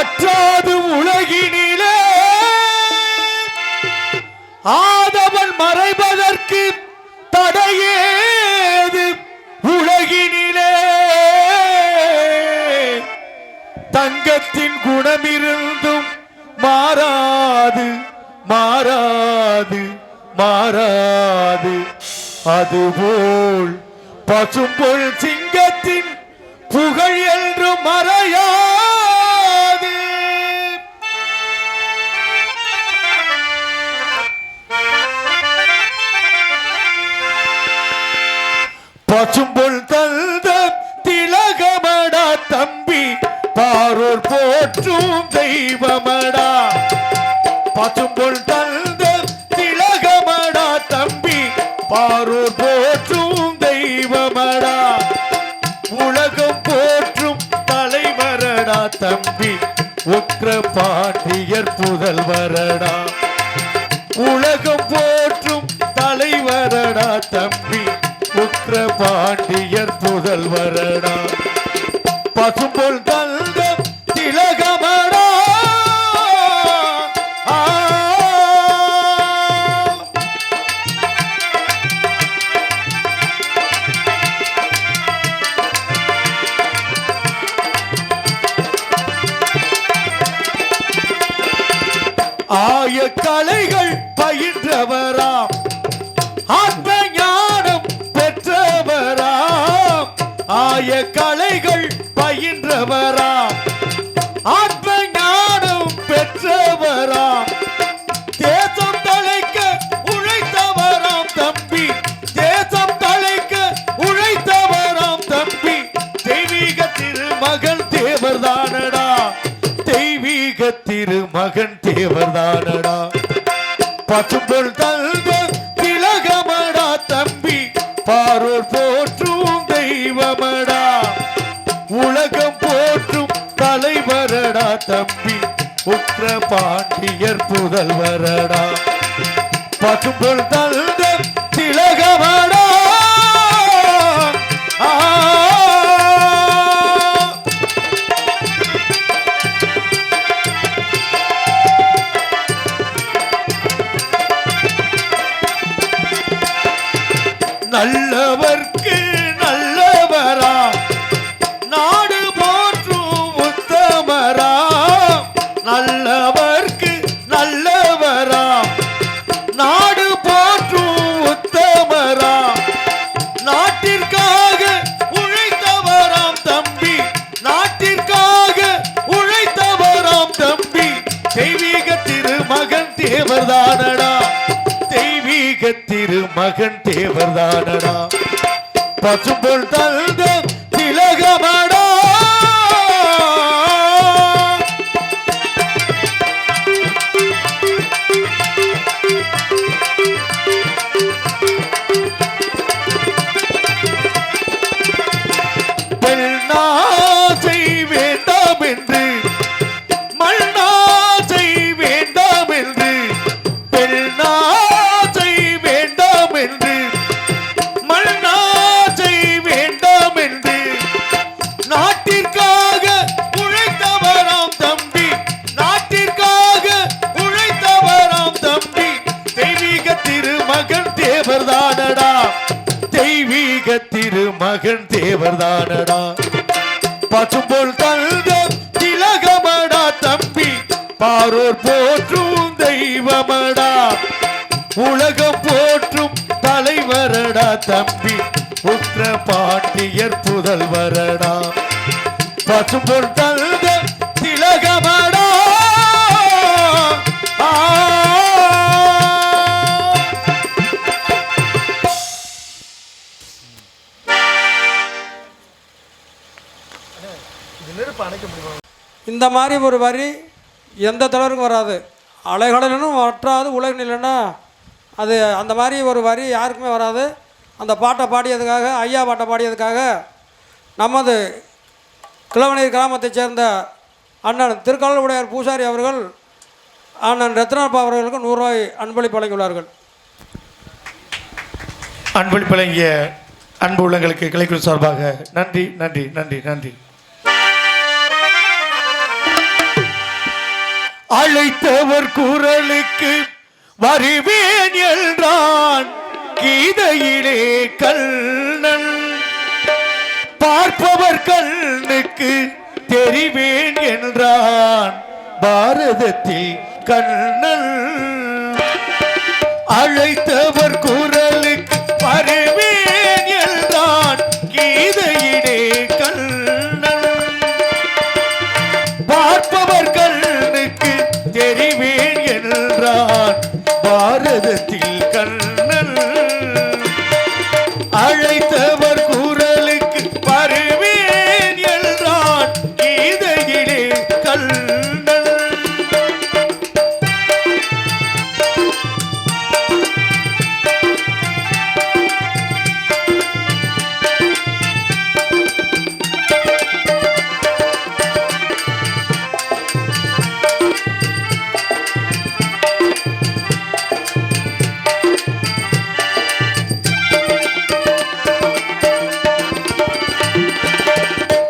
அற்றாது உலகினிலே ஆதவன் மறைவதற்கு தடையேது உலகினிலே தங்கத்தின் குணமிருந்தும் மாறாது மாறாது மாறாது அதுபோல் பசும்பொல் சிங்கத்தின் புகழ் என்று மறையாது. பசும்பொல் தந்த திலகமடா தம்பி பாரோர் போற்றும் தெய்வமடா. பசும்பொல் தந்த திலகமடா தம்பி பாரோர் போற்றும் தெய்வமடா. உலகம் போற்றும் தலைவரடா தம்பி உக்ர பாண்டியர் புதல்வரடா. உலகம் போற்றும் தலைவரடா தம்பி உக்ர பாண்டியர் புதல்வரடா. பசும்பொல் தந்த திலகமடா. ஆய கலைகள் பயின்றவராம் ஆத்ம ஞானம் பெற்றவராம். ஆய கலைகள் பயின்றவராம் ஆத்ம ஞானம் பெற்றவராம். தேசம் தலைக்க உழைத்தவராம் தம்பி தேசம் தலைக்க உழைத்தவராம் தம்பி. தெய்வீக திருமகன் தேவர்தானடா தெய்வீக திருமகன் தேவர்தானடா. பசும்பொல் தந்த திலகமடா தம்பி பாரோர் போற்றும் தெய்வமடா. உலகம் போற்றும் தலைவரடா தம்பி உக்ர பாண்டியர் புதல்வரடா. பசும்பொல் தந்த திலகமடா. நல்லவர்க்கு நல்லவரா நாடு போற்றும் உத்தமரா. நல்லவர்க்கு நல்லவரா நாடு போற்றும் உத்தமரா. நாட்டிற்காக உழைத்தவராம் தம்பி நாட்டிற்காக உழைத்தவராம் தம்பி. தெய்வீக திருமகன் தேவர்தானடா தெய்வீக திருமகன் தேவர்தானடா. பசும்பொல் தந்த திலகமடா. பெண்ணாசை வேண்டாம் என்று மண்ணாசை வேண்டாம் என்று பெண்ணாசை வேண்டாம் என்று மண்ணாசை வேண்டாம் என்று நாட்டிற்காக உழைத்தவராம் தம்பி நாட்டிற்காக உழைத்தவராம் தம்பி. தெய்வீக திருமகன் தேவர்தானடா தெய்வீக திருமகன் தேவர்தானடா. பசும்பொல் தந்த திலகமடா தம்பி பாரோர் போற்றும் தெய்வமடா. உலகம் போற்றும் தலைவரடா தம்பி உக்ர பாண்டியர் புதல்வரடா. பசும்பொல் தந்த திலகமடா. இந்த மாதிரி ஒரு வரி எந்த தலைவருக்கும் வராது. அலைகடலும் வற்றாது உலகம் இல்லைன்னா அது அந்த மாதிரி ஒரு வரி யாருக்குமே வராது. அந்த பாட்டை பாடியதுக்காக ஐயா பாட்டை பாடியதுக்காக நமது கிழவனீர் கிராமத்தைச் சேர்ந்த அண்ணன் திருக்கால் உடையார் பூசாரி அவர்கள் அண்ணன் ரத்னாப்பா அவர்களுக்கு 100 ரூபாய் அன்பளிப்பு வழங்கியுள்ளார்கள். அன்பளிப்பு வழங்கிய அன்பு உள்ளங்களுக்கு கிளைக்குழு சார்பாக நன்றி நன்றி நன்றி நன்றி. அழைத்தவர் குரலுக்கு வருவேன் என்றான் கீதையிலே கண்ணன். பார்ப்பவர் கண்ணுக்கு தெரிவேன் என்றான் பாரதத்தில் கண்ணன். அழைத்தவர் குரலுக்கு வருவேன் என்றான் கீதையிலே கண்ணன். பார்ப்பவர் கண்ணுக்கு தெரிவேன் என்றான் பாரதத்தில் கண்ணன். அழைத்தவர் குரலுக்கு வருவேன் என்றான் கீதையிலே கண்ணன்.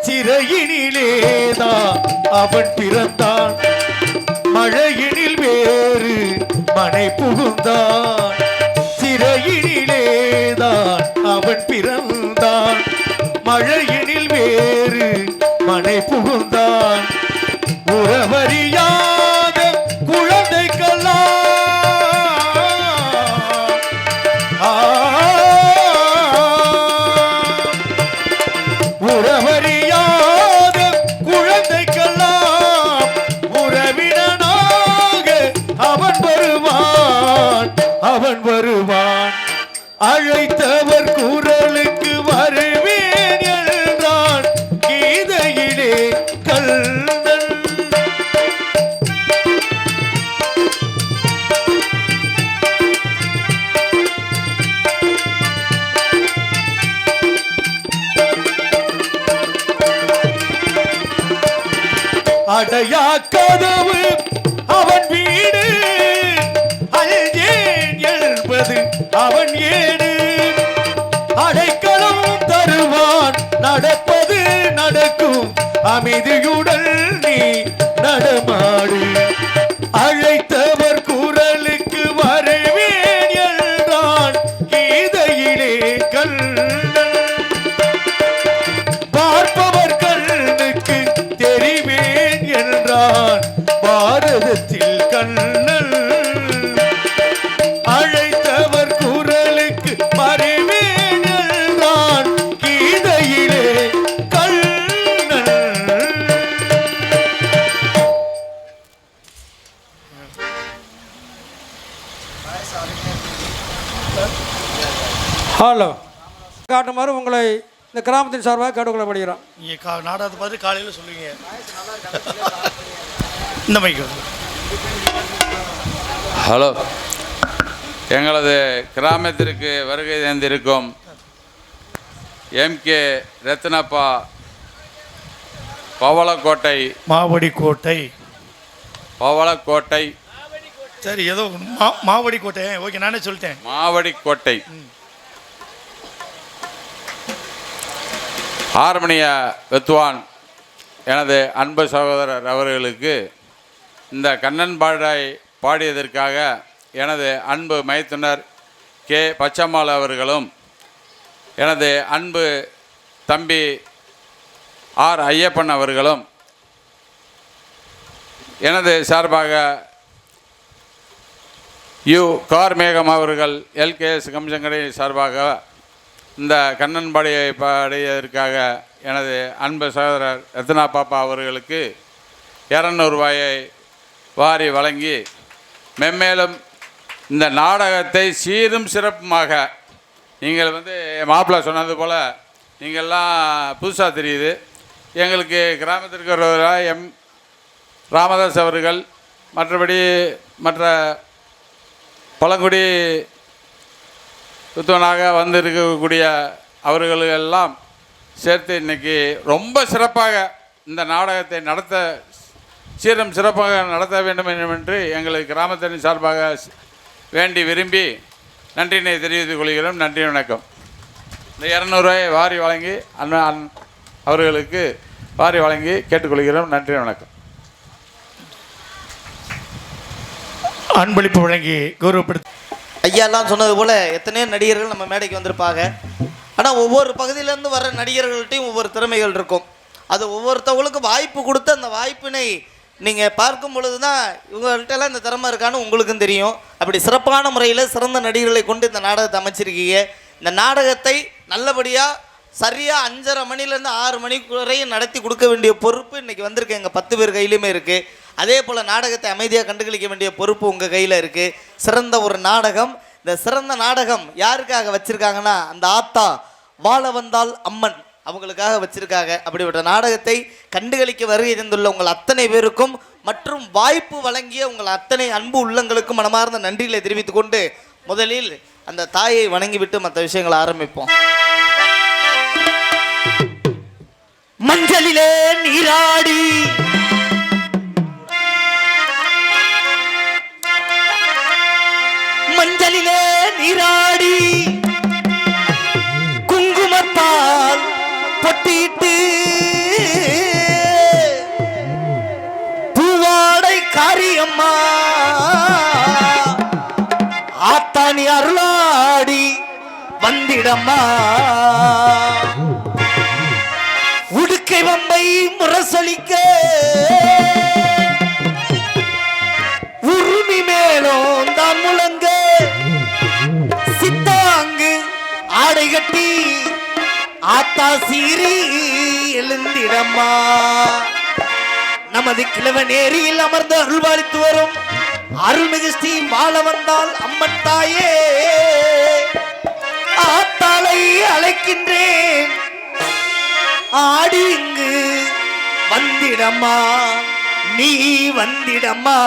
சிறையினிலேதான் அவன் பிறந்தான், மழையினில் வேறு மனை புகுந்தான். சிறையினிலேதான் அவன் பிறந்தான், மழையினில் வேறு மனை புகுந்தான். உறவறியாத குழந்தைக்கெல்லாம் உறவறியாத குழந்தைக்கெல்லாம் உறவினனாக அவன் வருவான், அவன் வருவான். அழைத்தவர் குரலுக்கு வருவேன் என்றான் கீதையிலே கண்ணன். அடையா கதவு அவன் வீடு, அல்ஜேன் என்பது அவன் ஏடு. அடைக்கலம் தருவான், நடப்பது நடக்கும், அமைதியுடன் நீ நடமாடு. அழைத்தவர் குரலுக்கு வருவேன் என்றான் கீதையிலே கண்ணன். பார்ப்பவர் கண்ணுக்கு தெரிவேன் என்றான் பாரதத்தில் கண்ணன். அழைத்தவர் குரலுக்கு வருவேன் என்றான் கீதையிலே கண்ணன். ஹலோ காட்டுமாறு உங்களை இந்த கிராமத்தின் சார்பாக கேட்டுக்கொள்ளப்படுகிறோம். நீங்கள் நாடகத்தை பார்த்து காலையில் சொல்லுவீங்க. இந்த மைக்கு. ஹலோ, எங்களது கிராமத்திற்கு வருகை தந்திருக்கும் எம்கே ரத்னப்பா பவளக்கோட்டை மாவடிக்கோட்டை. பவளக்கோட்டை சரி, ஏதோ மாவடிக்கோட்டை. ஓகே, நானே சொல்லிட்டேன். மாவடிக்கோட்டை ஹார்மோனிய வித்வான் எனது அன்பு சகோதரர் அவர்களுக்கு இந்த கண்ணன் பாடியதற்காக எனது அன்பு மைத்துனர் கே பச்சம்மாள் அவர்களும், எனது அன்பு தம்பி ஆர் ஐயப்பன் அவர்களும், எனது சார்பாக யு கார்மேகம் அவர்கள் எல்கேஎஸ் கம்சங்கரை சார்பாக இந்த கண்ணன் பாடியதற்காக எனது அன்பு சகோதரர் ரத்னா பாப்பா அவர்களுக்கு 200 ரூபாயை வாரி வழங்கி மென்மேலும் இந்த நாடகத்தை சீரும் சிறப்புமாக, நீங்கள் மாப்பிள்ளை சொன்னது போல் நீங்கள்லாம் புதுசாக தெரியுது எங்களுக்கு, கிராமத்திற்கு வருவதாக எம் ராமதாஸ் அவர்கள், மற்றபடி மற்ற பழங்குடி புத்தவனாக வந்திருக்கக்கூடிய அவர்களெல்லாம் சேர்த்து இன்றைக்கி ரொம்ப சிறப்பாக இந்த நாடகத்தை நடத்த, சீரம் சிறப்பாக நடத்த வேண்டும் என்று எங்களுக்கு கிராமத்தின் சார்பாக வேண்டி விரும்பி நன்றியினை தெரிவித்துக் கொள்கிறோம். நன்றி, வணக்கம். இந்த 200 ரூபாயை வாரி வழங்கி அவர்களுக்கு வாரி வழங்கி கேட்டுக்கொள்கிறோம். நன்றி, வணக்கம். அன்பளிப்பு வழங்கி கௌரவப்படுத்த ஐயாலாம் சொன்னது போல் எத்தனையோ நடிகர்கள் நம்ம மேடைக்கு வந்திருப்பாங்க. ஆனால் ஒவ்வொரு பகுதியிலேருந்து வர நடிகர்கள்ட்டையும் ஒவ்வொரு திறமைகள் இருக்கும். அது ஒவ்வொருத்தவங்களுக்கும் வாய்ப்பு கொடுத்து அந்த வாய்ப்பினை நீங்கள் பார்க்கும் பொழுது தான் இவங்கள்ட்டெல்லாம் இந்த திறமை இருக்கான்னு உங்களுக்கும் தெரியும். அப்படி சிறப்பான முறையில் சிறந்த நடிகர்களை கொண்டு இந்த நாடகத்தை அமைச்சிருக்கீங்க. இந்த நாடகத்தை நல்லபடியாக சரியாக 5:30 மணிலேருந்து 6 மணி வரையும் நடத்தி கொடுக்க வேண்டிய பொறுப்பு இன்றைக்கி வந்திருக்கு. எங்கள் 10 பேர் கையிலுமே இருக்குது. அதே போல் நாடகத்தை அமைதியாக கண்டுகளிக்க வேண்டிய பொறுப்பு உங்கள் கையில் இருக்குது. சிறந்த ஒரு நாடகம். இந்த சிறந்த நாடகம் யாருக்காக வச்சுருக்காங்கன்னா, அந்த ஆத்தா வாழ வந்தால் அம்மன் அவங்களுக்காக வச்சுருக்காங்க. அப்படிப்பட்ட நாடகத்தை கண்டுகளிக்க வருகை தந்துள்ள உங்கள் அத்தனை பேருக்கும் மற்றும் வாய்ப்பு வழங்கிய உங்கள் அத்தனை அன்பு உள்ளங்களுக்கும் மனமார்ந்த நன்றிகளை தெரிவித்துக் கொண்டு முதலில் அந்த தாயை வணங்கிவிட்டு மற்ற விஷயங்களை ஆரம்பிப்போம். மஞ்சளிலே நீராடி மஞ்சளிலே நீராடி குங்குமத்தால் பொட்டிட்டு பூவாடை காரியம்மா ஆத்தானி அருளாடி வந்திடம்மா உடுக்கை வம்பை முரசொலிக்க உருமி மேலும் தான் முழங்க சித்தாங்கு ஆடை கட்டி ஆத்தா சீரி எழுந்திடம்மா நமது கிழவனேரியில் அமர்ந்து அருள்பாலித்து வரும் அருள்மிகு ஸ்ரீ வாழ வந்தால் அம்மன் தாயே ஆத்தாளை அழைக்கின்றேன் ஆடி இங்கு வந்திடம்மா நீ வந்திடம்மா.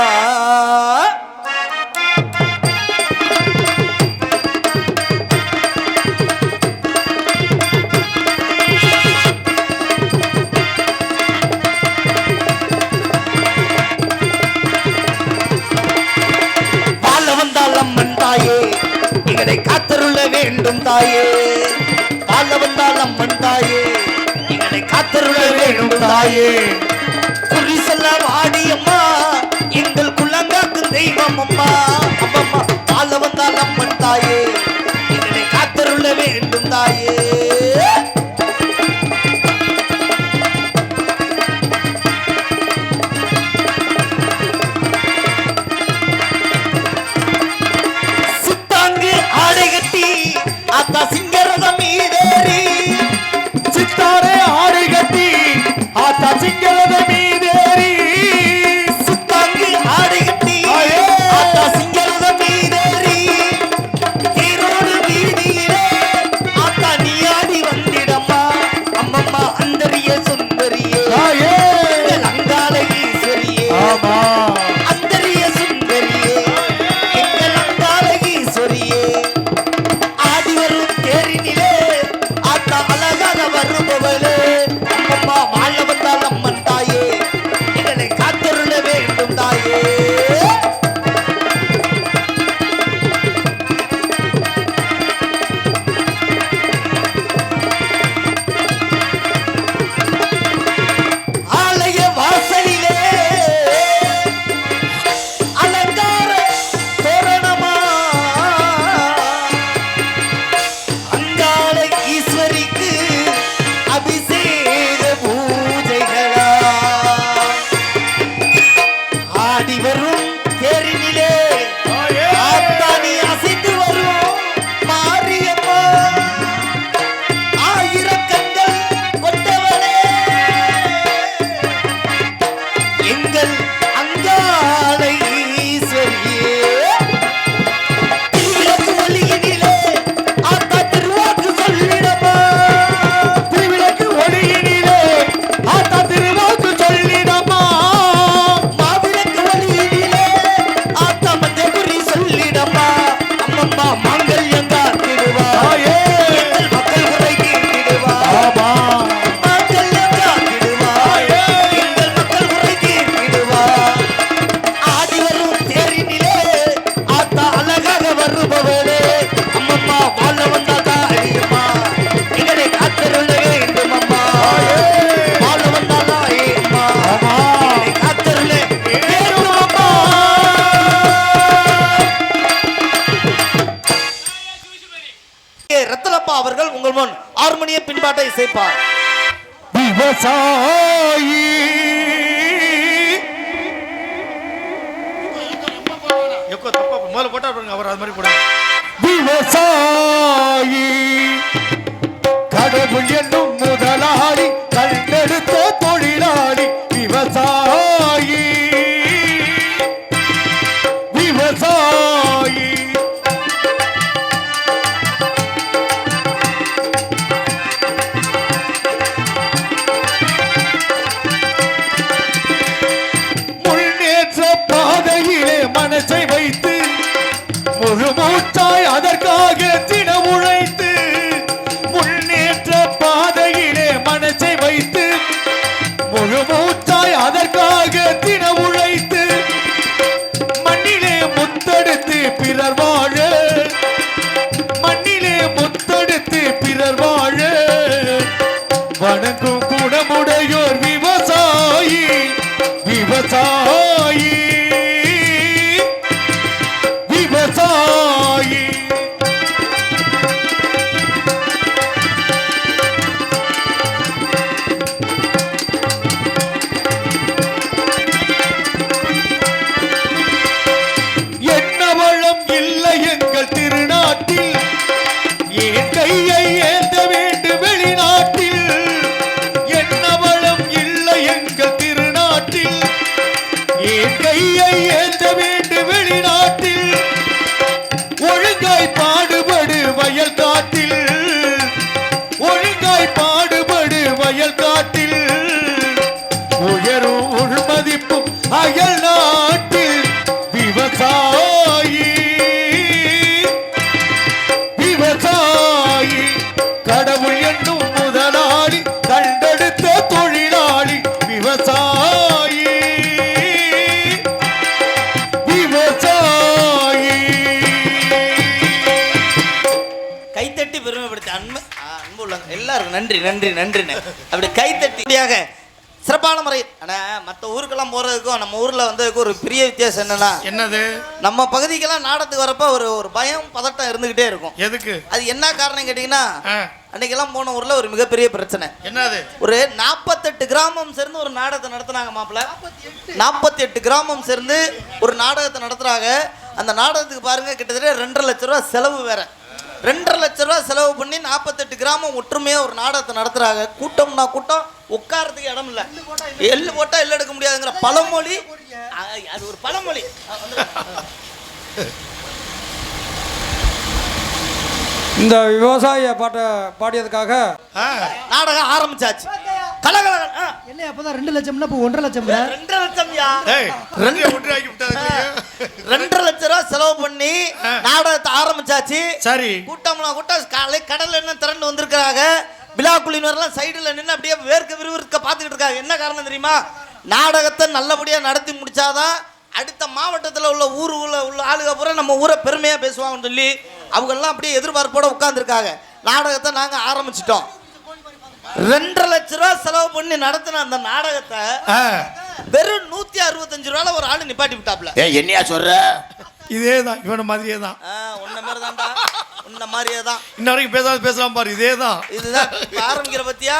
வாழ வந்தால் அம்மன் தாயே எங்களை காத்தருள வேண்டும் தாயே. வாழ வந்தால் அம்மன் தாயே எங்களை காத்தருள வேண்டும் தாயே. குறி சொல்ல வாடியம்மா எங்கள் குள்ளங்காக்கும் தெய்வம் அம்மா அம்மம்மா. வாழ வந்தால் அம்மன் தாயே எங்களை காத்தருள வேண்டும் தாயே. சித்தாங்கு ஆடை கட்டி ஆத்தா சிங்கரதம் மீதேறி சித்தாரே ஆடை கட்டி ஆத்தா சிங்களத சைக்ளோன் ஹார்மோனிய பின்பாட்டை இசைப்பார். விவசாயி முதல்ல போட்டா அவர் அது மாதிரி போட. விவசாயி கடவுள் என்னும் முதலாளி கண்டெடுத்த தொழிலாளி விவசாயி விவசாயி முன்னேற்ற பாதையிலே மனசை வைத்து முழு மூச்சாய் அதற்காக தினம் உழைத்து முன்னேற்ற பாதையிலே மனசை வைத்து முழு மூச்சாய் அதற்காக தினம் உழைத்து மண்ணிலே முத்தெடுத்து பிறர் வாழ மண்ணிலே முத்தெடுத்து பிறர் வாழ வணங்கும் குணமுடையோர் விவசாயி விவசாயி விவசாயி. என்ன வளம் இல்லை எங்கள் திருநாட்டில் ஏன் கையை ஏந்த வேண்டும் வெளிநாட்டில் என்ன வளம் இல்லை எங்கள் திருநாட்டில் ஏன் கையை ஏந்த வேண்டும் வெளிநாட்டில் ஒழுங்காய் பாடுபடு வயல் காட்டில் ஒழுங்காய் பாடுபடு வயல் காட்டில் உயரும் உள்மதிப்பும் அயல் நாட்டில் விவசாயி விவசாயி கடவுள் என்னும் முதலாளி கண்டெடுத்த தொழிலாளி விவசாயி விவசாயி. கைத்தட்டி பெருமைப்படுத்தி அன்பு உள்ளவங்க எல்லாருக்கும் நன்றி நன்றி நன்றின்னு அப்படி கைத்தட்டியாக சிறப்பான முறை. ஆனால் மற்ற ஊருக்கெல்லாம் போகிறதுக்கும் நம்ம ஊரில் வந்ததுக்கும் ஒரு பெரிய வித்தியாசம் என்னன்னா, என்னது நம்ம பகுதிக்கெல்லாம் நாடகத்துக்கு வரப்ப ஒரு பயம் பதட்டம் இருந்துகிட்டே இருக்கும். எதுக்கு? அது என்ன காரணம் கேட்டிங்கன்னா, அன்னைக்கெல்லாம் போன ஊரில் ஒரு மிகப்பெரிய பிரச்சனை. என்னது? ஒரு 48 கிராமம் சேர்ந்து ஒரு நாடகத்தை நடத்துனாங்க மாப்பிள்ள. 48 கிராமம் சேர்ந்து ஒரு நாடகத்தை நடத்துறாங்க. அந்த நாடகத்துக்கு பாருங்க கிட்டத்தட்ட 2.5 லட்ச ரூபா செலவு வேற. 2.5 லட்ச ரூபா செலவு பண்ணி 48 கிராமம் ஒற்றுமையா ஒரு நாடகத்தை நடத்துறாங்க. கூட்டம்னா கூட்டம், உட்காரத்துக்கு இடம் இல்லை. எள்ளு போட்டா எள்ளு எடுக்க முடியாதுங்கிற பழமொழி. அது ஒரு பழமொழி. இந்த விவசாய பாட்டை பாடியதுக்காக நாடகம் ஆரம்பிச்சாச்சு. கலகல என்ன அப்பதான் 2 லட்சம்னா இப்போ 1.5 லட்சம். 2.5 லட்சம்யா. 2.5 லட்ச ரூபா செலவு பண்ணி நாடகத்தை ஆரம்பிச்சாச்சு. சரி. கூட்டம்னா கூட்டம், காலை கடல்ல என்ன திரண்டு வந்திருக்கிறாங்க. விழாக்குழுவினர்லாம் சைடுல நின்று அப்படியே வேர்க்க விறுவிறுக்க பார்த்துக்கிட்டு இருக்காங்க. என்ன காரணம் தெரியுமா? நாடகத்தை நல்லபடியா நடத்தி முடிச்சாதான் அடுத்த மாவட்டத்தில் உள்ள ஊருக்குள்ள உள்ள ஆளுக பூரா நம்ம ஊரை பெருமையா பேசுவாங்கன்னு சொல்லி அவங்கெல்லாம் அப்படியே எதிர்பார்ப்போட உட்கார்ந்துருக்காங்க. நாடகத்தை நாங்க ஆரம்பிச்சிட்டோம். 2.5 லட்ச ரூபா செலவு பண்ணி நடத்தின அந்த நாடகத்தை வெறும் 165 ரூபால ஒரு ஆளு நிப்பாட்டி விட்டாப்ல. என்னையா சொல்ற? இதேதான், இவன மாதிரியே தான். உன்ன மாதிரி தான்டா, உன்ன மாதிரியே தான். இன்ன வரைக்கும் பேசலாம் பாரு. இதேதான், இதுதான் ஆரம்பிக்கிற பத்தியா?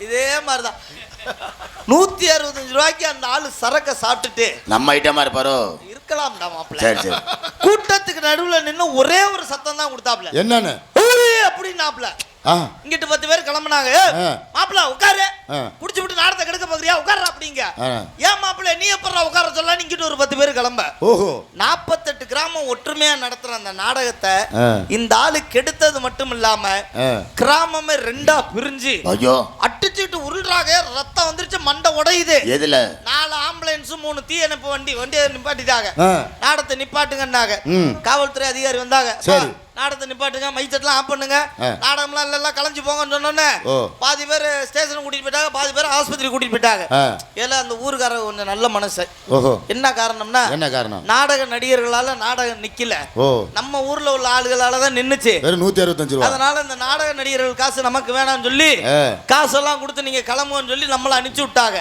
இதே மாதிரிதான். 165 ரூபாய்க்கு அந்த ஆளு சரக்க சாப்பிட்டுட்டு நம்ம ஐட்டமா இருப்பாரோ? இருக்கலாம்டா மாப்பிள்ள. சரி சரி. கூட்டத்துக்கு நடுவுல நின்னு ஒரே ஒரு சத்தம் தான் கொடுத்தாப்ல. என்னன்னு அப்படின்னாப்ல. இங்கிட்டு 10 பேர் கிளம்புனாங்க. மாப்பிள்ள உட்காரு, குடிச்சு விட்டு நாடத்தை கெடுக்க பாக்குறியா, உட்கார அப்படிங்க. ஏன் மாப்பிள்ள நீ எப்பறா உட்கார சொல்ல? இங்கிட்டு ஒரு 10 பேர் கிளம்ப. ஓஹோ. 48 கிராமம் ஒற்றுமையா நடத்துற அந்த நாடகத்தை இந்த ஆளு கெடுத்தது மட்டும் இல்லாம கிராமமே 2ஆ பிரிஞ்சு அடிச்சுட்டு உருள்றாங்க. ரத்தம் வந்துருச்சு, மண்டை உடையுது. எதுல? 4 ஆம்புலன்ஸ் 3 தீயணைப்பு வண்டியை நிப்பாட்டிட்டாங்க. நாடத்தை நிப்பாட்டுங்கன்னாங்க. காவல்துறை அதிகாரி வந்தாங்க. நாடகத்தை நிப்பாட்டுங்க, மைச்செட்லாம் ஆஃப் பண்ணுங்க, நாடகம்லாம் எல்லாம் கலைஞ்சு போங்கன்னு சொன்னோன்னே பாதி பேர் ஸ்டேஷன் கூட்டிட்டு போயிட்டாங்க, பாதி பேர் ஆஸ்பத்திரி கூட்டிட்டு போயிட்டாங்க. ஏல அந்த ஊருக்காரர் கொஞ்சம் நல்ல மனசு. என்ன காரணம்னா, என்ன காரணம்? நாடக நடிகர்களால நாடகம் நிக்கல, நம்ம ஊர்ல உள்ள ஆளுகளால தான் நின்னுச்சு. 165 ரூபாய். அதனால இந்த நாடக நடிகர்கள் காசு நமக்கு வேணாம்னு சொல்லி காசெல்லாம் கொடுத்து நீங்க கிளம்புன்னு சொல்லி நம்மள அனுப்பிச்சு விட்டாங்க.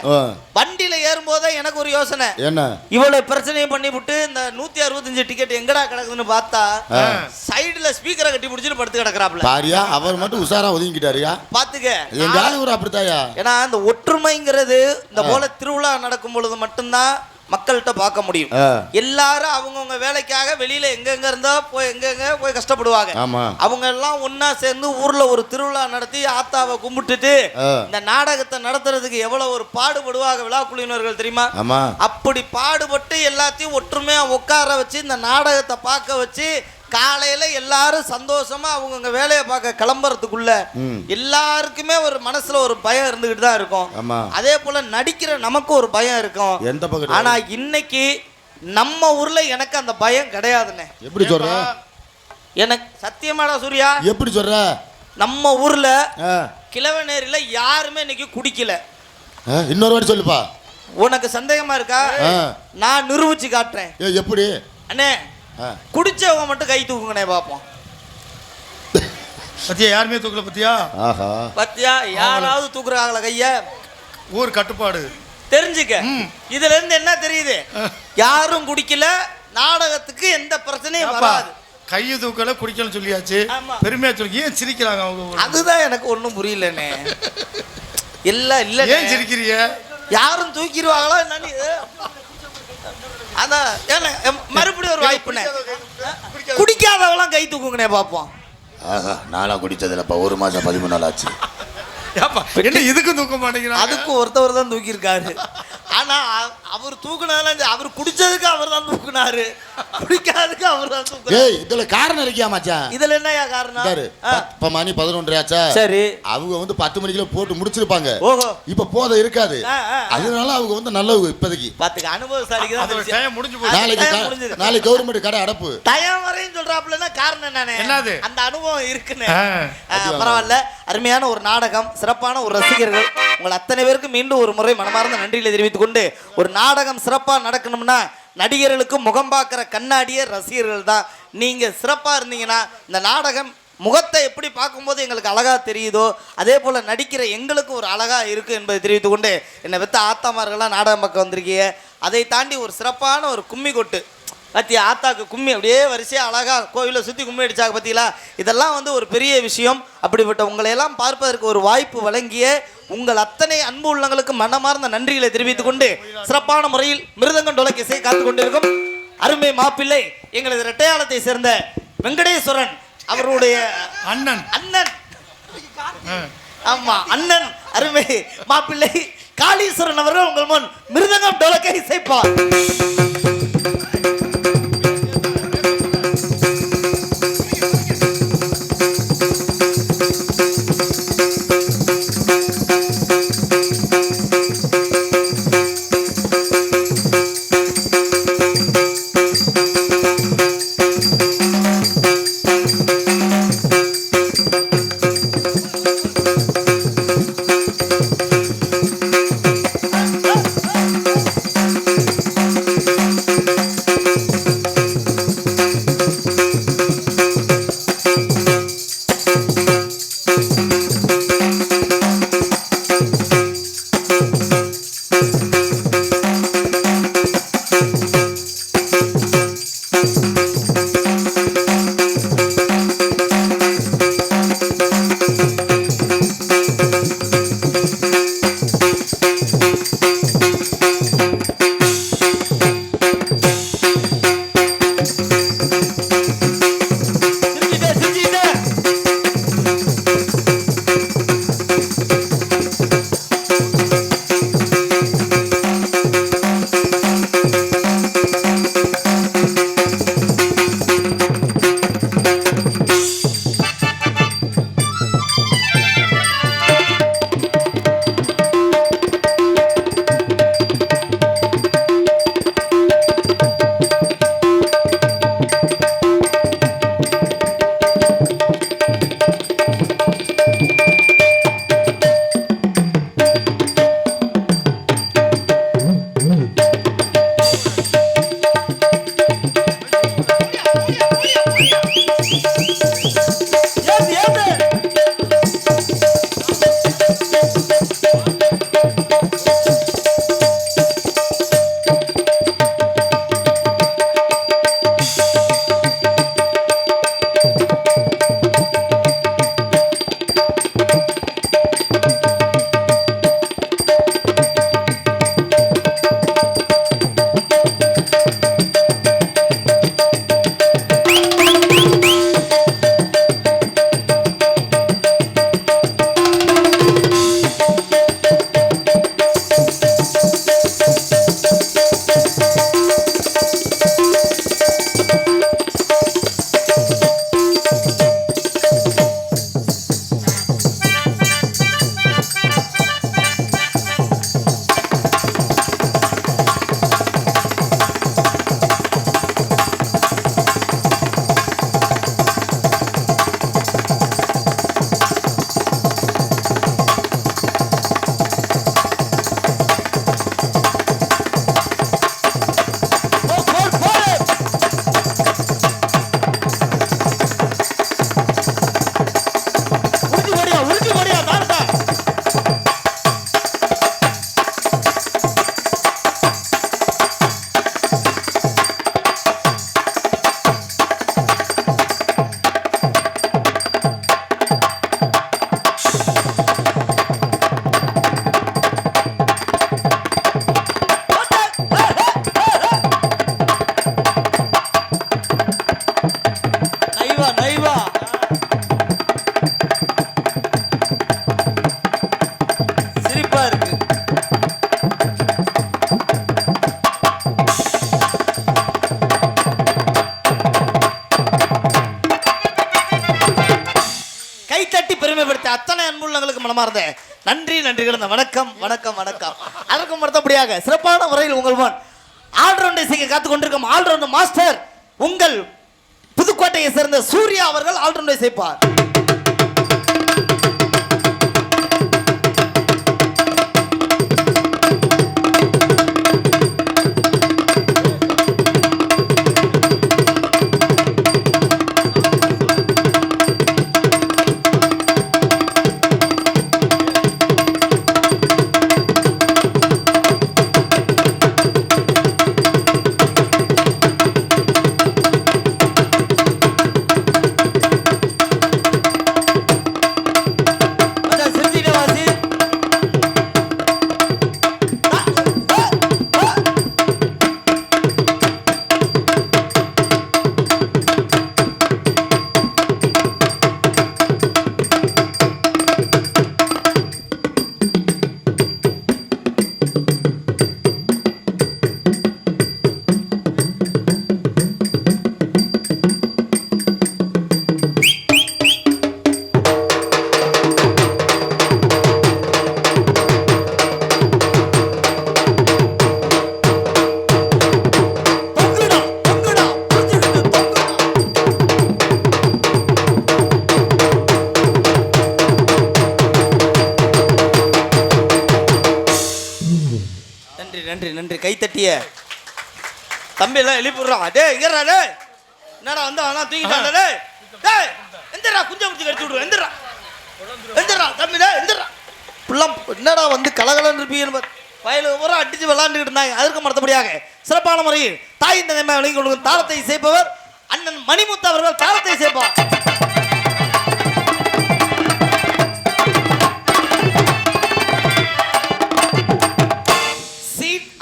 வண்டியில ஏறும் போதே எனக்கு ஒரு யோசனை, இவ்வளவு பிரச்சனையும் பண்ணி விட்டு இந்த 165 டிக்கெட் எங்கடா கிடக்குதுன்னு பார்த்தா சைடுல சைடுல ஸ்பீக்கரை கட்டி பிடிச்சிட்டு படுத்து கிடக்குறாப்ல. பாரியா அவர் மட்டும் உஷாரா ஒதுங்கிட்டாருயா. பாத்துக்க எங்க ஆளு ஒரு அப்படித்தாயா. ஏன்னா இந்த ஒற்றுமைங்கிறது இந்த போல திருவிழா நடக்கும் பொழுது மட்டும்தான் மக்கள்கிட்ட பார்க்க முடியும். எல்லாரும் அவங்கவுங்க வேலைக்காக வெளியில எங்கெங்க இருந்தா போய் எங்கெங்க போய் கஷ்டப்படுவாங்க. அவங்க எல்லாம் ஒன்னா சேர்ந்து ஊர்ல ஒரு திருவிழா நடத்தி ஆத்தாவை கும்பிட்டுட்டு இந்த நாடகத்தை நடத்துறதுக்கு எவ்வளவு ஒரு பாடுபடுவாங்க விழா குழுவினர்கள் தெரியுமா? அப்படி பாடுபட்டு எல்லாத்தையும் ஒற்றுமையா உட்கார வச்சு இந்த நாடகத்தை பார்க்க வச்சு காலையில எல்லாரும் சந்தோஷமா அவங்கவுங்க வேலையை பார்க்க கிளம்புறதுக்குள்ள எல்லாருக்குமே ஒரு மனசுல ஒரு பயம் இருந்துகிட்டு தான் இருக்கும். அதே போல நடிக்கிற நமக்கு ஒரு பயம் இருக்கும். ஆனா இன்னைக்கு நம்ம ஊர்ல எனக்கு அந்த பயம் கிடையாதுண்ணே. எப்படி சொல்ற? எனக்கு சத்தியமாடா சூர்யா. எப்படி சொல்ற? நம்ம ஊர்ல கிழவனேரியில யாருமே இன்னைக்கு குடிக்கல. இன்னொரு வாட்டி சொல்லுப்பா. உனக்கு சந்தேகமா இருக்கா? நான் நிரூபிச்சு காட்டுறேன். எப்படி அண்ணே? குடிச்சவங்க மட்டும் கை தூக்குங்கண்ணே பாப்போம். பத்தியா யாருமே தூக்கல பத்தியா? பத்தியா யாராவது தூக்குறாங்களா கைய? ஊர் கட்டுப்பாடு தெரிஞ்சுக்க. இதுல இருந்து என்ன தெரியுது? யாரும் குடிக்கல, நாடகத்துக்கு எந்த பிரச்சனையும் வராது. கையை தூக்கல குடிக்கல சொல்லியாச்சு. பெருமையா சொல்லி ஏன் சிரிக்கிறாங்க அவங்க? அதுதான் எனக்கு ஒண்ணும் புரியலண்ணே. இல்ல இல்ல ஏன் சிரிக்கிறீங்க? யாரும் தூக்கிடுவாங்களா என்னன்னு அதான் மறுபடியும் ஒரு வாய்ப்புண்ணே. குடிக்காதவெல்லாம் கை தூக்குங்கண்ணே பாப்போம். நானா குடிச்சதுலப்பா 1 மாசம் 13 நாள் ஆச்சு. என்ன இதுக்கும் தூக்க மாட்டேங்கிறாங்க? அதுக்கும் ஒருத்தவர் தான் தூக்கி இருக்காரு. ஆனா அவர் தூக்குனதெல்லாம் அவர் குடிச்சதுக்கு அவர் தான் தூக்குனாரு, குடிக்காததுக்கு அவர் தான் தூக்குனாரு. ஏய் இதுல காரணம் இருக்கியா மச்சான்? இதுல என்னயா காரணம்? இப்ப மணி 11 ஆச்சா? சரி. அவங்க வந்து 10 மணிக்குள்ள போட்டு முடிச்சிருப்பாங்க. ஓஹோ. இப்ப போத இருக்காது. அதனால அவங்க வந்து நல்லவங்க இப்போதைக்கு. பாத்துக்க அனுபவசாலிக்கு தான் டைம் முடிஞ்சு போச்சு. நாளைக்கு கவர்மெண்ட் கடை அடப்பு. டைம் வரையும் சொல்றாப்லன்னா காரணம் என்னன்னு? என்னது? அந்த அனுபவம் இருக்குன்னு. பரவாயில்ல. அருமையான ஒரு நாடகம், சிறப்பான ஒரு ரசிகர்கள், உங்கள் அத்தனை பேருக்கு மீண்டும் ஒரு முறை மனமார்ந்த நன்றிகளை தெரிவித்துக் கொண்டு, ஒரு நாடகம் சிறப்பாக நடக்கணும்னா நடிகர்களுக்கு முகம் பார்க்குற கண்ணாடியே ரசிகர்கள் தான். நீங்கள் சிறப்பாக இருந்தீங்கன்னா இந்த நாடகம் முகத்தை எப்படி பார்க்கும்போது எங்களுக்கு அழகாக தெரியுதோ அதே போல் நடிக்கிற எங்களுக்கு ஒரு அழகாக இருக்குது என்பதை தெரிவித்து கொண்டு, என்னை வெத்த ஆத்தாமார்கள்லாம் நாடகம் பக்கம் வந்திருக்கீங்க. அதை தாண்டி ஒரு சிறப்பான ஒரு கும்மி கொட்டு பத்தியா, ஆத்தாக்கு கும்மி அப்படியே வரிசையாக அழகாக கோவிலை சுற்றி கும்மி அடித்தாங்க பார்த்தீங்களா? இதெல்லாம் வந்து ஒரு பெரிய விஷயம். அப்படிப்பட்ட உங்களையெல்லாம் பார்ப்பதற்கு ஒரு வாய்ப்பு வழங்கிய உங்கள் அத்தனை அன்பு உள்ளங்களுக்கு மனமார்ந்த நன்றிகளை தெரிவித்துக் கொண்டு, சிறப்பான முறையில் மிருதங்கம் டொலக் இசை காத்து கொண்டிருக்கும் அருமை மாப்பிள்ளை எங்களது இரட்டையாளத்தை சேர்ந்த வெங்கடேஸ்வரன் அவருடைய அண்ணன் ஆமா அண்ணன் அருமை மாப்பிள்ளை காளீஸ்வரன் அவர்கள் உங்கள் முன் மிருதங்கம் டொலக்கை இசைப்பார். அவர்களுக்கு மனமார்ந்த நன்றி கிடந்த வணக்கம் வணக்கம் வணக்கம். அதற்கும் அடுத்தபடியாக சிறப்பான முறையில் உங்கள் முன் ஆல்ரவுண்டை செய்ய காத்துக் கொண்டிருக்கும் ஆல்ரவுண்ட் மாஸ்டர் உங்கள் புதுக்கோட்டையை சேர்ந்த சூர்யா அவர்கள் ஆல்ரவுண்டை செய்ப்பார். நன்றி கைத்தட்டிய தம்பி எல்லாம் எழுப்பிடுறான். டேய் இங்கடா டேய், என்னடா வந்து அவனா தூக்கிட்டான்டா டேய். டேய் எந்திரா, குஞ்சம் குத்தி கடிச்சு விடுவேன். எந்திரா தம்பி டேய் எந்திரா. புள்ளம் என்னடா வந்து கலகலன்னு இருப்பீங்க வயலு பூரா அடிச்சு விளாண்டுக்கிட்டு இருந்தாங்க. அதற்கு மறுத்தபடியாக சிறப்பான முறையில் தாயின் தந்தை வழங்கி கொடுக்கும் தாளத்தை சேர்ப்பவர் அண்ணன் மணிமுத்து அவர்கள் தாளத்தை சேர்ப்பார்.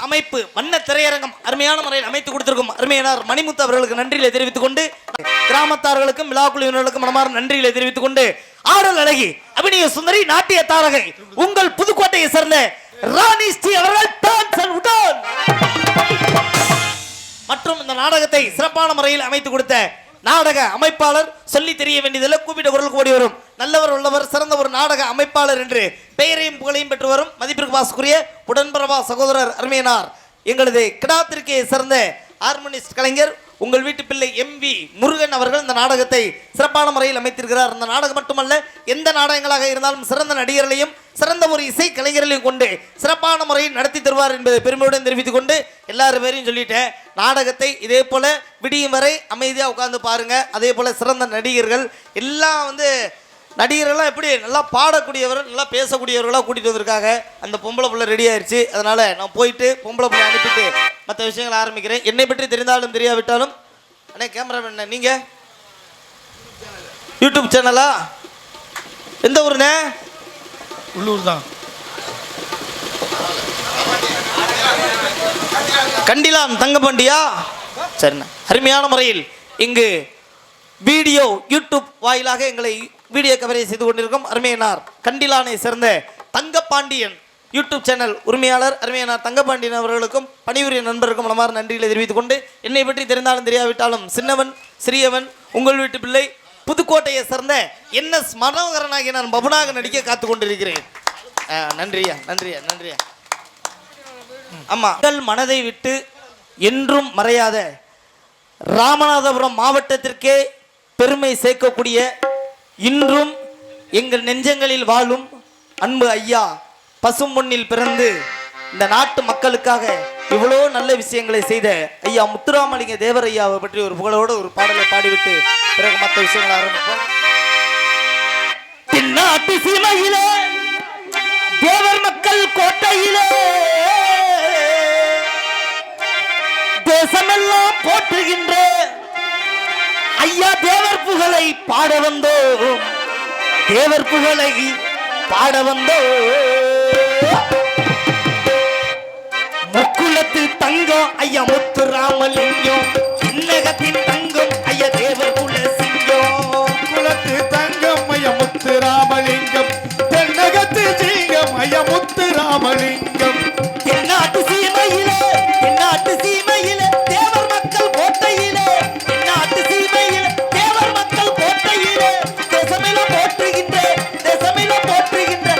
அமைப்பு வண்ண திரையரங்கம் அருமையான முறையில் அமைத்து கொடுத்திருக்கும் அருமையானார் மணிமுத்து அவர்களுக்கு நன்றிகளை தெரிவித்துக் கொண்டு கிராமத்தார்களுக்கும் விழா குழுவினர்களுக்கும் மனமார்ந்த நன்றிகளை தெரிவித்துக் கொண்டு ஆடல் அழகி அபிநய சுந்தரி நாட்டிய தாரகை உங்கள் புதுக்கோட்டையை சேர்ந்த ராணி ஸ்ரீ அவர்கள் மற்றும் இந்த நாடகத்தை சிறப்பான முறையில் அமைத்து கொடுத்த நாடக அமைப்பாளர் சொல்லி தெரிய வேண்டியதில்லை, கூப்பிட்ட குரல் கூடி வரும் நல்லவர் உள்ளவர் சிறந்த ஒரு நாடக அமைப்பாளர் என்று பெயரையும் புகழையும் பெற்று வரும் மதிப்பிற்கு வாசக்குரிய உடன்பிறவா சகோதரர் அருமையனார் எங்களது கிடாத்திற்கே சிறந்த ஹார்மோனிஸ்ட் கலைஞர் உங்கள் வீட்டு பிள்ளை MV முருகன் அவர்கள் இந்த நாடகத்தை சிறப்பான முறையில் அமைத்திருக்கிறார். இந்த நாடகம் மட்டுமல்ல, எந்த நாடகங்களாக இருந்தாலும் சிறந்த நடிகர்களையும் சிறந்த ஒரு இசை கலைஞர்களையும் கொண்டு சிறப்பான முறையில் நடத்தி தருவார் என்பதை பெருமையுடன் தெரிவித்துக் கொண்டு எல்லாரும் பேரையும் சொல்லிட்டேன். நாடகத்தை இதே போல விடியும் வரை அமைதியாக உட்கார்ந்து பாருங்க. அதே போல சிறந்த நடிகர்கள் எல்லாம் வந்து நடிகர்கள்லாம் எப்படி நல்லா பாடக்கூடியவர்கள் நல்லா பேசக்கூடியவர்களாக கூட்டிகிட்டு வந்திருக்காங்க. அந்த பொம்பளை பிள்ளை ரெடி ஆயிடுச்சு. அதனால் நான் போயிட்டு பொம்பளை பிள்ளை அனுப்பிட்டு மற்ற விஷயங்களை ஆரம்பிக்கிறேன். என்னை பற்றி தெரிந்தாலும் தெரியாவிட்டாலும் அண்ணே கேமராமேன் நீங்கள் யூடியூப் சேனலா எந்த ஊருண்ணே? உள்ளூர் தான். கண்டிலான் தங்கப்பாண்டியா? சரிண்ணா. அருமையான முறையில் இங்கு வீடியோ யூடியூப் வாயிலாக எங்களை வீடியோ கவரேஜ் செய்து கொண்டிருக்கும் அருமையனார் கண்டிலானை சேர்ந்த தங்கப்பாண்டியன் யூடியூப் சேனல் உரிமையாளர் அருமையனார் தங்கப்பாண்டியன் அவர்களுக்கும் பணிபுரிய நண்பருக்கும் மனமார்ந்த நன்றிகளை தெரிவித்துக் கொண்டு என்னை பற்றி தெரிந்தாலும் தெரியாவிட்டாலும் சின்னவன் சிறியவன் உங்கள் வீட்டு பிள்ளை புதுக்கோட்டையை சேர்ந்த NS மனோகரனாகி நான் பபுனாக நடிக்க காத்து கொண்டிருக்கிறேன். நன்றியா நன்றியா நன்றியா. ஆமா, மக்கள் மனதை விட்டு என்றும் மறையாத ராமநாதபுரம் மாவட்டத்திற்கே பெருமை சேர்க்கக்கூடிய இன்றும் எங்கள் நெஞ்சங்களில் வாழும் அன்பு ஐயா பசும்பொன்னில் பிறந்து இந்த நாட்டு மக்களுக்காக இவ்வளோ நல்ல விஷயங்களை செய்த ஐயா முத்துராமலிங்க தேவர் ஐயாவை பற்றி ஒரு புகழோடு ஒரு பாடலை பாடிவிட்டு பிறகு மற்ற விஷயங்களை ஆரம்பிப்போம். தென்னாட்டு சீமையிலே தேவர் மக்கள் கோட்டையிலே தேசமெல்லாம் போற்றுகின்ற ஐயா தேவர் புகழை பாட வந்தோம், தேவர் புகழை பாட வந்தோம். முக்குளத்து தங்கம் ஐயா முத்துராமலிங்கம், இன்னகத்தின் தங்கம் ஐயா தேவர் குல சிங்கம். குலத்து தங்கம் ஐயா முத்துராமலிங்கம், தென்னகத்து சிங்கம் ஐயா முத்துராமலிங்கம். தென்னாட்டு சீமையிலே தென்னாட்டு சீமையிலே தேவர் மக்கள் கோட்டையிலே, தென்னாட்டு சீமையிலே தேவர் மக்கள் கோட்டையிலே தேசமெல்லாம் போற்றுகின்ற தேசமெல்லாம் போற்றுகின்ற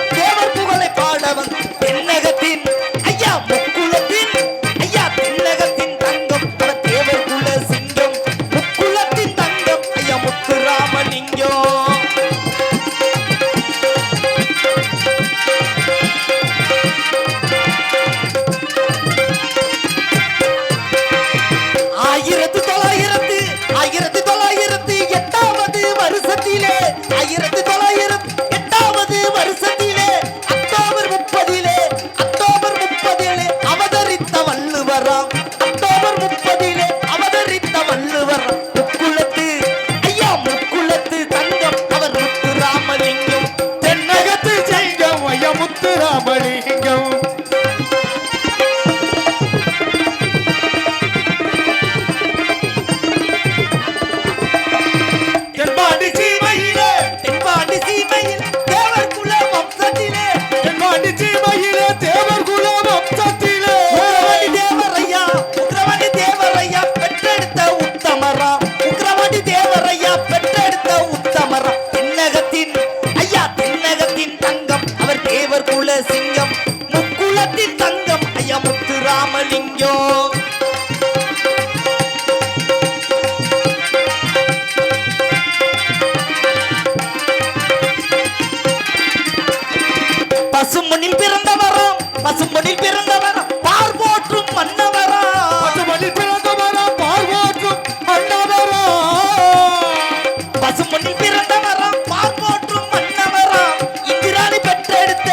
ராமலிங்கம். பசும்பொன்னில் பிறந்தவராம், பசும்பொன்னில் பிறந்தவராம், பார் போற்றும் மன்னவராம், பசும்பொன்னில் பிறந்தவராம், பார் போற்றும் மன்னவராம், பசும்பொன்னில் பிறந்தவராம், பார் போற்றும் மன்னவராம், இந்திராணி பெற்றெடுத்த,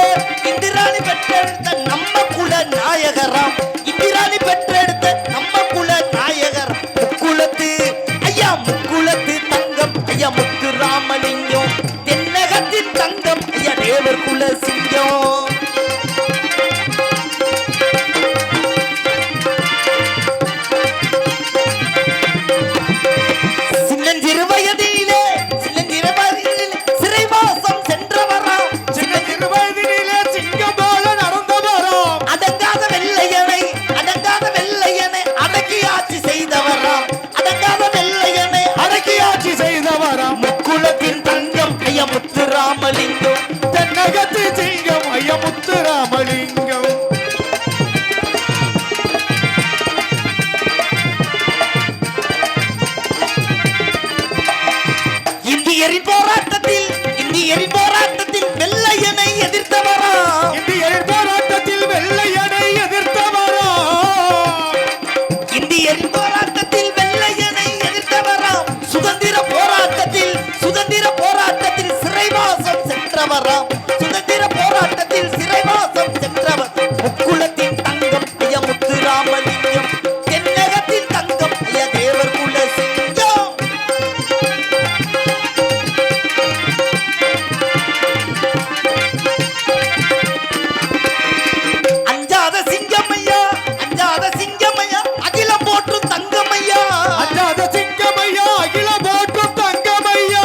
இந்திராணி பெற்றெடுத்த நம்ம குல நாயகராம், இந்திராணி பெற்றெடுத்த நம்ம குல நாயகர், முக்குலத்து ஐயா, முக்குலத்து தங்கம் ஐயா முத்து ராமலிங்கம், தென்னகத்தின் தங்கம் ஐயா தேவர் குல சிங்கம். சின்னஞ்சிறு வயதிலே, சின்னஞ்சிறு வயதிலே சிறைவாசம் சென்றவராம், சின்னஞ்சிறு வயதினிலே சிங்கம் போல நடந்தவராம், அடங்காத வெள்ளையனை, அடங்காத வெள்ளையனை அடக்கி ஆட்சி செய்தவராம், அடங்காத வெள்ளையனை அடக்கி ஆட்சி செய்தவராம், முக்குலத்தின் தங்கம் ஐயா முத்து ராமலிங்கம். தென்னகத்து சிங்கம் ஐயா முத்து ராமலிங்கம். இந்தியரின் போராட்டத்தில், இந்தியரின் போராட்டத்தில் வெள்ளையனை எதிர்த்தவராம், இந்தியர் போராட்டத்தில் வெள்ளையனை எதிர்த்தவராம், இந்தியரின் போராட்டத்தில் வெள்ளையனை எதிர்த்தவராம், சுதந்திர போராட்டத்தில், சுதந்திர போராட்டத்தில் சிறைவாசம் சென்றவராம், சுதந்திர போராட்டத்தில் சிறைவாசம் சென்றவர், முக்குலத்தின் தங்கம் ஐயா முத்து ராமலிங்கம், தென்னகத்தின் தங்கம் ஐயா தேவர் குல சிங்கம். அஞ்சாத சிங்கமையா, அஞ்சாத சிங்கமையா அகிலம் போற்றும் தங்கமையா, அஞ்சாத சிங்கமையா அகில போற்றும் தங்கமையா,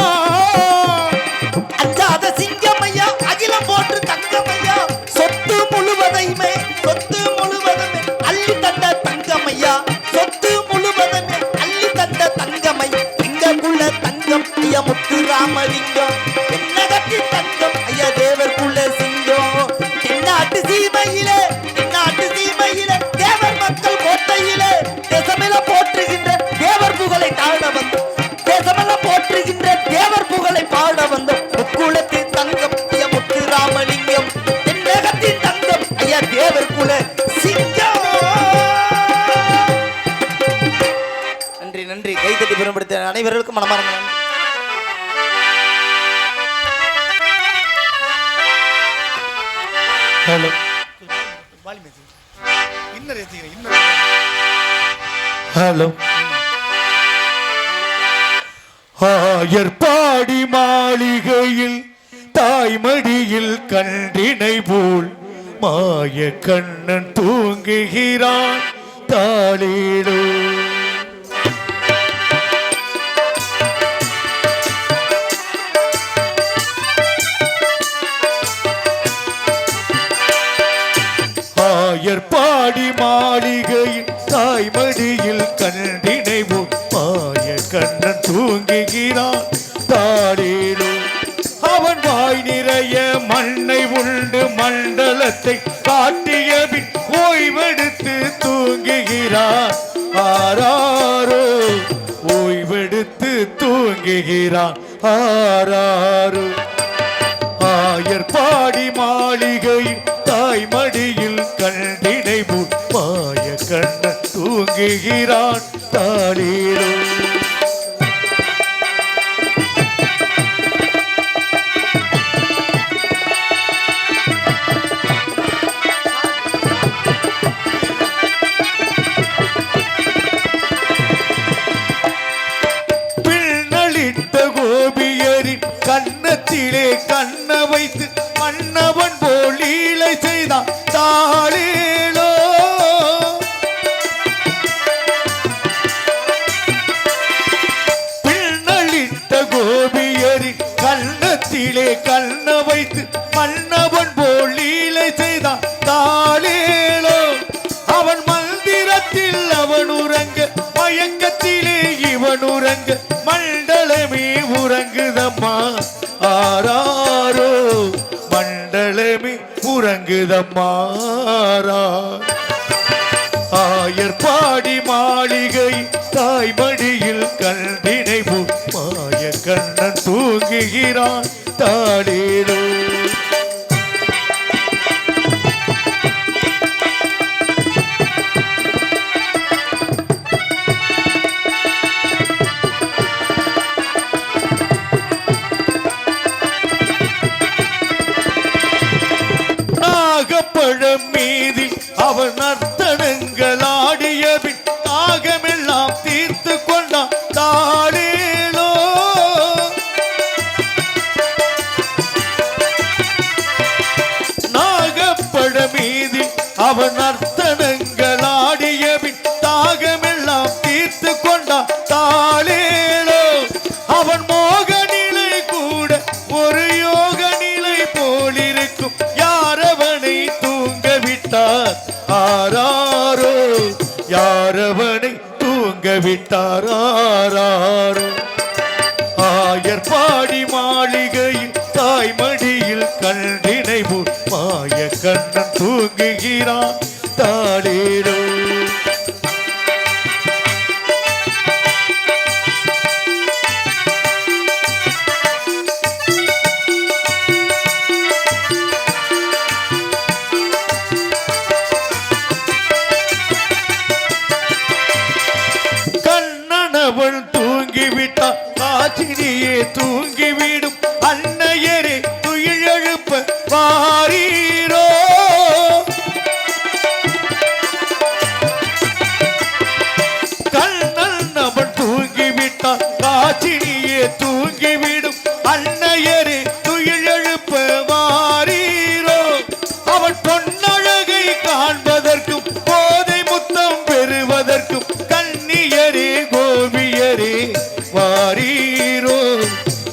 அஞ்சாத சிங்கமையா அகிலம் போற்றும் தங்கமையா, சொத்து முழுவதையுமே, சொத்து முழுவதுமே அள்ளி தந்த தங்கமையா, சொத்து முழுவதுமே அள்ளி தந்த தங்கமை, எங்கக்குள்ள தங்கம் ஐயா முத்து ராமலிங்கம், தென்னகத்தின் தங்கம் ஐயா தேவர் குல சிங்கம். தென்னாட்டு சீமையிலே, தென்னாட்டு சீமையிலே தேவர் மக்கள் கோட்டையிலே தேசமெல்லாம் போற்றுகின்ற தேவர் புகழை தாழ வந்து, தேசமெல்லாம் போற்றுகின்ற தேவர் புகழை பாட வந்த முக்குலத்து தங்கம் ஐயா முத்து ராமலிங்கம், தென்னகத்தின் தங்கம் ஐயா தேவர் குல சிங்கம். நன்றி நன்றி. கைத்தட்டி பெரும்படுத்த அனைவர்களுக்கும் மனமார்ந்த நன்றி. Hello hello. ஆயர்பாடி மாளிகையில் தாய்மடியில் கன்றினை போல் மாய கண்ணன் தூங்குகிறான் தாளேடோ. ஆயர்பாடி மாளிகையில் தாய்மடியில் கன்றினை போல் மாய கண்ணன் தூங்குகிறான் தாளேடோ. அவன் வாய் நிறைய மண்ணை உண்டு மண்டலத்தை காட்டிய பின் ஓய்வெடுத்து தூங்குகிறான் ஆராரோ, ஓய்வெடுத்து தூங்குகிறான் ஆராரோ. ஆயர்பாடி மாளிகையில் தாய்மடியில் கன்றினை போல் மாய கண்ணன் தூங்குகிறான் தாளேடோ. கோபியரின் கன்னத்திலே கண்ண வைத்து மன்னவன் போல் லீலை செய்தான் தாளேலோ. பின்னலிட்ட கோபியரின் கன்னத்திலே கண்ண வைத்து மன்னவன் போல் லீலை செய்தான் தாளேலோ. அவன் மந்திரத்தில் அவன் உறங்க மயக்கத்திலே இவன் உறங்க மண்டலமே உறங்குதம்மா ஆராரோ, மண்டலமே உறங்குதம்மா. ஆயர்பாடி மாளிகை தாய்மடியில் கண்டினை மாய கண்ணன் தூங்குகிறான் தாளேலோ. நாகப்பழம் மீதி அவன் நர்த்தனங்கள் ஆடிய பின் நாகமெல்லாம் தீர்த்து கொண்டான் தாளேலோ. நாகப்பழம் மீதி அவன் நர்த்தனங்கள் ஆடிய பின் தாகமெல்லாம் தீர்த்து கொண்டான் தாளேலோ. அவன் மோக நிலை கூட ஒரு யோக நிலை போலிருக்கும் யாரவனை தூங்க விட்டார் ஆராரோ. யாரவனை தூங்க விட்டார் ஆராரோ. ஆயர்பாடி மாளிகையில் தாய்மடியில் கண்டினை மாய கண்ணன் தூங்குகிறான் தாளேலோ. அவள் தூங்கிவிட்டான் காற்றினியே தூங்கிவிடும் அன்னையரே துயிலெழுப்ப வாரீரோ. கண்ணன் அவள் தூங்கிவிட்டான் காற்றினியே தூங்கிவிடும் அன்னையரே துயிலெழுப்ப வாரீரோ. அவள் பொன்னழகை காண்பதற்கும் போதை முத்தம் பெறுவதற்கும் கன்னியரே கோபியரே வாரீரோ.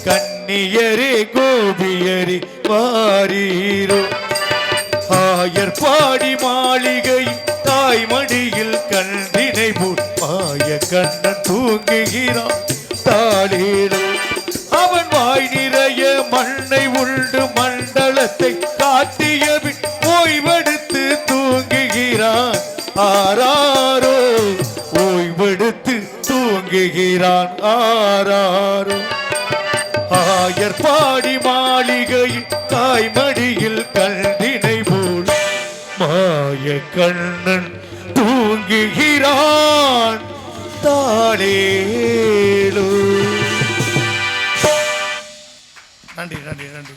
கன்னியரே கோபியரே வாரீரோ. ஆயர்பாடி மாளிகை தாய்மடியில் கண்டினை மாய கண்ணன் தூங்குகிறான் தாளேலோ. அவன் வாய் நிறைய மண்ணை உண்டு மண்டலத்தை காட்டிய பின் ஓய்வெடுத்து தூங்குகிறான் ஆராரோ. ஓய்வெடுத்து தூங்குகிறான் ஆராரோ. ஆயர்பாடி மாளிகையில் தாய்மடியில் கண்டினை போல் மாய கண்ணன் தூங்குகிறான் தாளேலோ. நன்றி நன்றி நன்றி.